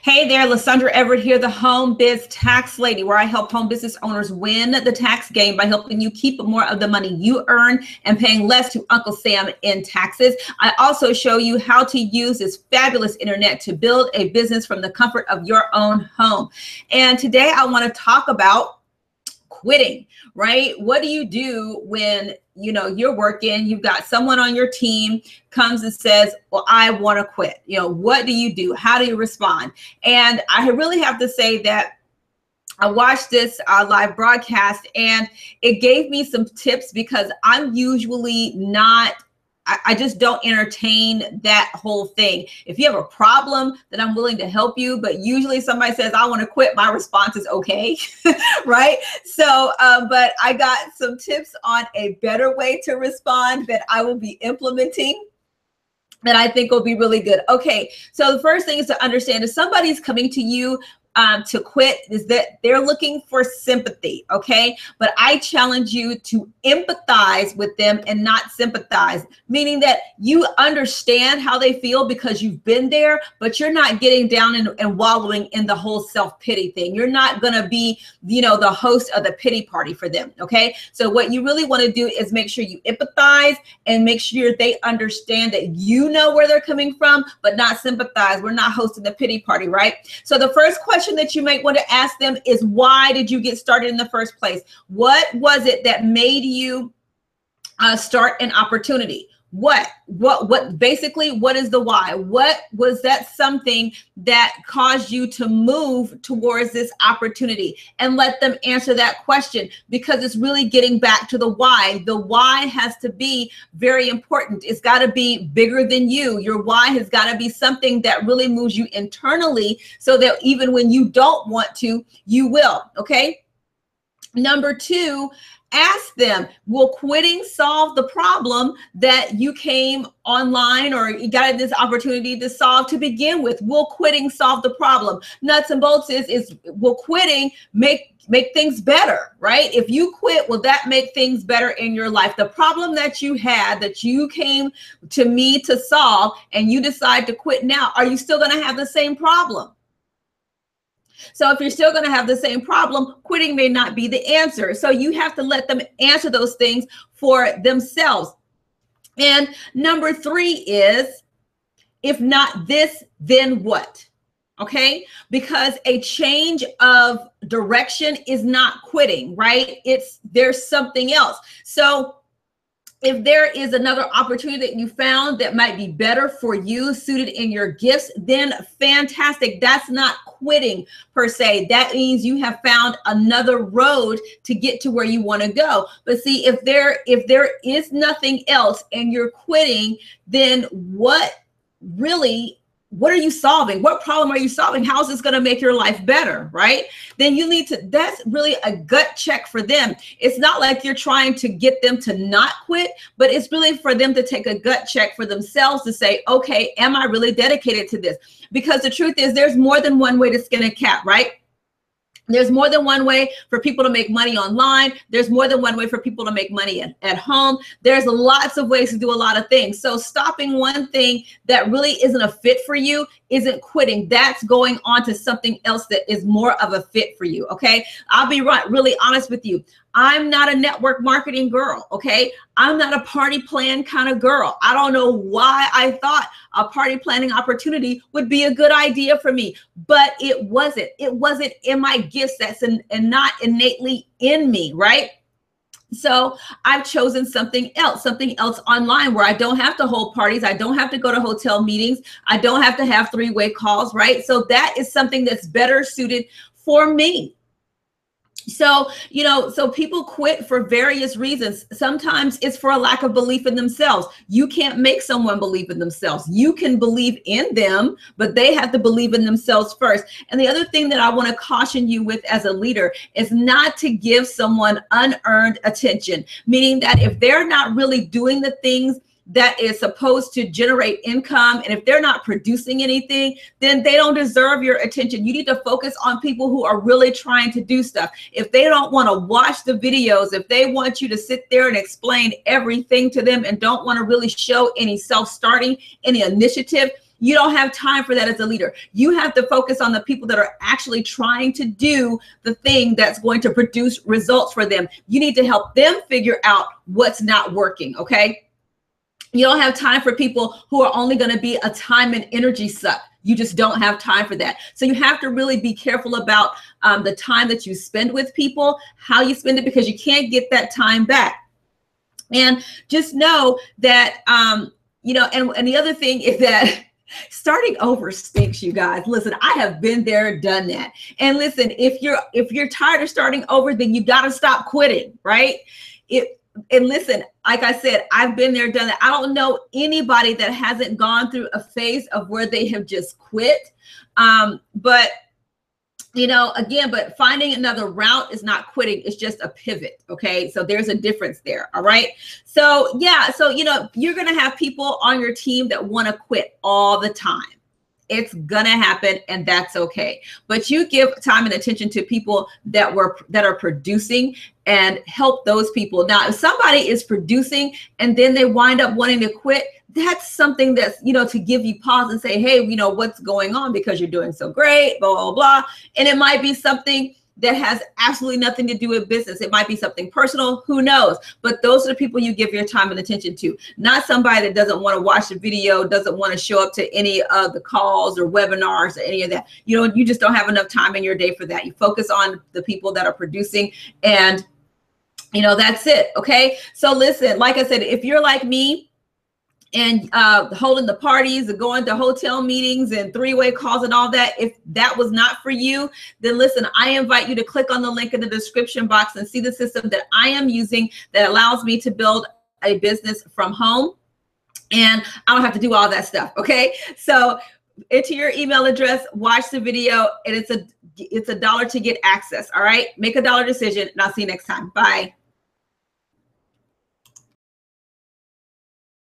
Hey there, Lysandra Everett here, the Home Biz Tax Lady, where I help home business owners win the tax game by helping you keep more of the money you earn and paying less to Uncle Sam in taxes. I also show you how to use this fabulous internet to build a business from the comfort of your own home. And today I want to talk about quitting, right? What do you do when you're working, you've got someone on your team comes and says, well, I want to quit. What do you do? How do you respond? And I really have to say that I watched this live broadcast and it gave me some tips because I'm usually not, I just don't entertain that whole thing. If you have a problem, then I'm willing to help you. But usually somebody says, I want to quit, my response is okay, right? So, but I got some tips on a better way to respond that I will be implementing that I think will be really good. Okay, so the first thing is to understand if somebody's coming to you to quit is that they're looking for sympathy, okay? But I challenge you to empathize with them and not sympathize, meaning that you understand how they feel because you've been there, but you're not getting down and wallowing in the whole self-pity thing. You're not gonna be, the host of the pity party for them, okay? So what you really wanna do is make sure you empathize and make sure they understand that you know where they're coming from, but not sympathize. We're not hosting the pity party, right? So the first question that you might want to ask them is, why did you get started in the first place? What was it that made you start an opportunity? What basically, what is the why? What was that something that caused you to move towards this opportunity? And let them answer that question, because it's really getting back to the why. The why has to be very important. It's got to be bigger than you. Your why has got to be something that really moves you internally so that even when you don't want to, you will, okay? Number two, ask them, will quitting solve the problem that you came online or you got this opportunity to solve to begin with? Will quitting solve the problem? Nuts and bolts is will quitting make things better, right? If you quit, will that make things better in your life? The problem that you had, that you came to me to solve, and you decide to quit now, are you still going to have the same problem? So if you're still going to have the same problem, quitting may not be the answer. So you have to let them answer those things for themselves. And number three is, if not this, then what? Okay, because a change of direction is not quitting, right? There's something else. So if there is another opportunity that you found that might be better for you, suited in your gifts, then fantastic. That's not quitting per se. That means you have found another road to get to where you want to go. But see, if there is nothing else and you're quitting, then what are you solving? What problem are you solving? How is this going to make your life better, right? Then you need to, that's really a gut check for them. It's not like you're trying to get them to not quit, but it's really for them to take a gut check for themselves to say, okay, am I really dedicated to this? Because the truth is, there's more than one way to skin a cat, right? There's more than one way for people to make money online. There's more than one way for people to make money at home. There's lots of ways to do a lot of things. So stopping one thing that really isn't a fit for you isn't quitting. That's going on to something else that is more of a fit for you, okay? I'll be really honest with you. I'm not a network marketing girl, okay? I'm not a party plan kind of girl. I don't know why I thought a party planning opportunity would be a good idea for me, but it wasn't. It wasn't in my gifts. That's and not innately in me, right? So I've chosen something else online where I don't have to hold parties. I don't have to go to hotel meetings. I don't have to have three-way calls, right? So that is something that's better suited for me. So, so people quit for various reasons. Sometimes it's for a lack of belief in themselves. You can't make someone believe in themselves. You can believe in them, but they have to believe in themselves first. And the other thing that I want to caution you with as a leader is not to give someone unearned attention, meaning that if they're not really doing the things that is supposed to generate income, and if they're not producing anything, then they don't deserve your attention. You need to focus on people who are really trying to do stuff. If they don't want to watch the videos, if they want you to sit there and explain everything to them and don't want to really show any self-starting, any initiative, You don't have time for that as a leader. You have to focus on the people that are actually trying to do the thing that's going to produce results for them. You need to help them figure out what's not working, okay? You don't have time for people who are only going to be a time and energy suck. You just don't have time for that. So you have to really be careful about the time that you spend with people, how you spend it, because you can't get that time back. And just know that, you know, and the other thing is that starting over stinks, you guys. Listen, I have been there, done that. And listen, if you're tired of starting over, then you got to stop quitting, right? And listen, like I said, I've been there, done that. I don't know anybody that hasn't gone through a phase of where they have just quit. But you know, again, but finding another route is not quitting. It's just a pivot. Okay. So there's a difference there. All right. So yeah. So, you know, you're going to have people on your team that want to quit all the time. It's going to happen, and that's okay. But you give time and attention to people that are producing and help those people. Now, if somebody is producing and then they wind up wanting to quit, that's something that's, you know, to give you pause and say, hey, you know, what's going on, because you're doing so great, blah, blah, blah. And it might be something that has absolutely nothing to do with business. It might be something personal, who knows? But those are the people you give your time and attention to, not somebody that doesn't want to watch the video, doesn't want to show up to any of the calls or webinars or any of that. You know, you just don't have enough time in your day for that. You focus on the people that are producing, and, you know, that's it. Okay. So listen, like I said, if you're like me, and holding the parties and going to hotel meetings and three-way calls and all that, if that was not for you, then listen, I invite you to click on the link in the description box and see the system that I am using that allows me to build a business from home. And I don't have to do all that stuff. Okay. So enter your email address, watch the video, and it's $1 to get access. All right. Make a dollar decision, and I'll see you next time. Bye.